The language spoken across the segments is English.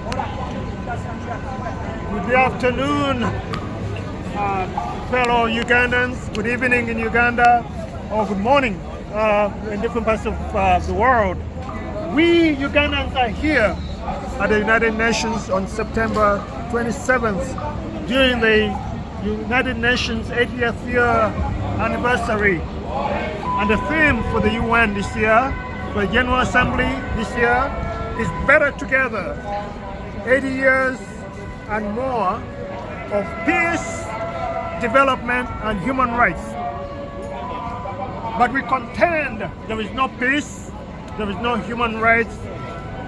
Good afternoon, fellow Ugandans. Good evening in Uganda, or good morning in different parts of the world. We Ugandans are here at the United Nations on September 27th during the United Nations 80th year anniversary. And the theme for the UN this year, for the General Assembly this year, is Better Together. 80 years and more of peace, development, and human rights. But we contend there is no peace, there is no human rights,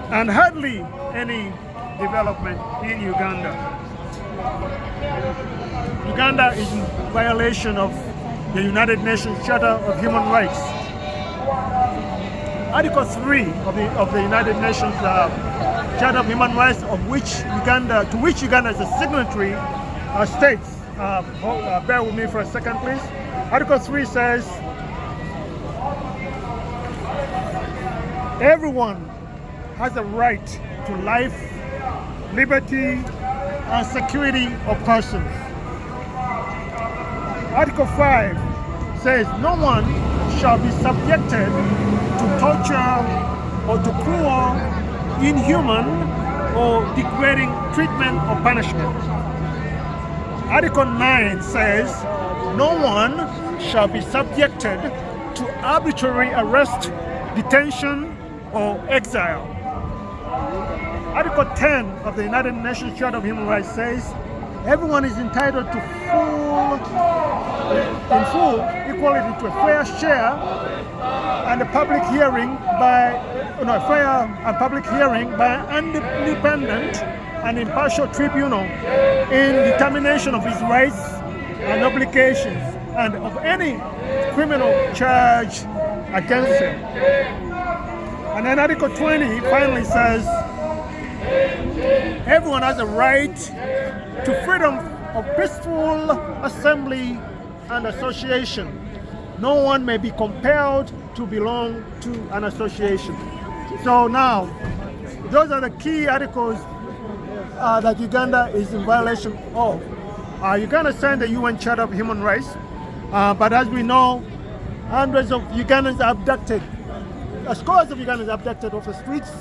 and hardly any development in Uganda. Uganda is in violation of the United Nations Charter of Human Rights. Article 3 of the United Nations Charter of Human Rights, to which Uganda is a signatory, states, bear with me for a second please. Article 3 says, everyone has a right to life, liberty, and security of persons. Article 5 says no one shall be subjected to torture or to cruel, inhuman, or degrading treatment or punishment. Article 9 says no one shall be subjected to arbitrary arrest, detention, or exile. Article 10 of the United Nations Charter of Human Rights says everyone is entitled to full equality to a fair share and a public hearing by an independent and impartial tribunal in determination of his rights and obligations and of any criminal charge against him. And then Article 20 finally says everyone has a right to freedom of peaceful assembly and association. No one may be compelled to belong to an association. So now, those are the key articles that Uganda is in violation of. Uganda signed the UN Charter of Human Rights, but as we know, hundreds of Ugandans are abducted. Scores of Ugandans are abducted off the streets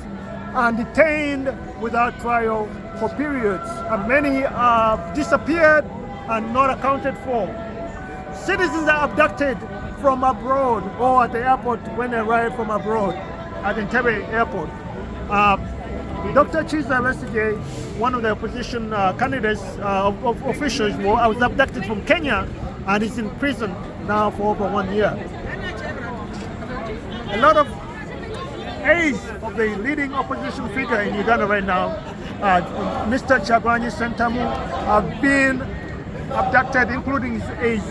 and detained without trial for periods. And many are disappeared and not accounted for. Citizens are abducted from abroad or at the airport when they arrive from abroad at Entebbe Airport. Dr. Chiza Besigye, one of the opposition candidates officials, was abducted from Kenya and is in prison now for over 1 year. A lot of aides of the leading opposition figure in Uganda right now, Mr. Kyagulanyi Ssentamu, have been abducted, including his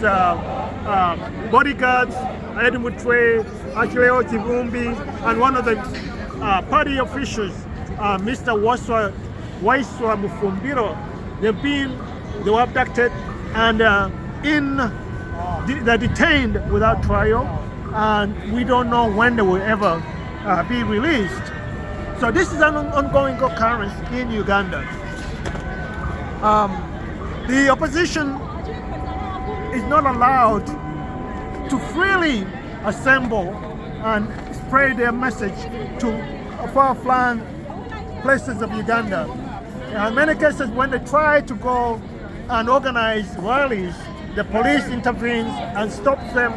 bodyguards, Edmund Mutwe, Achileo Kivumbi, and one of the party officials, Mr. Waiswa Mufumbiro. They were abducted and they're detained without trial, and we don't know when they will ever be released. So this is an ongoing occurrence in Uganda. The opposition is not allowed to freely assemble and spread their message to far-flung places of Uganda. In many cases, when they try to go and organize rallies, the police intervenes and stops them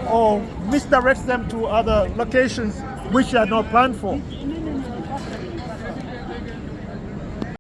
or misdirects them to other locations which are not planned for.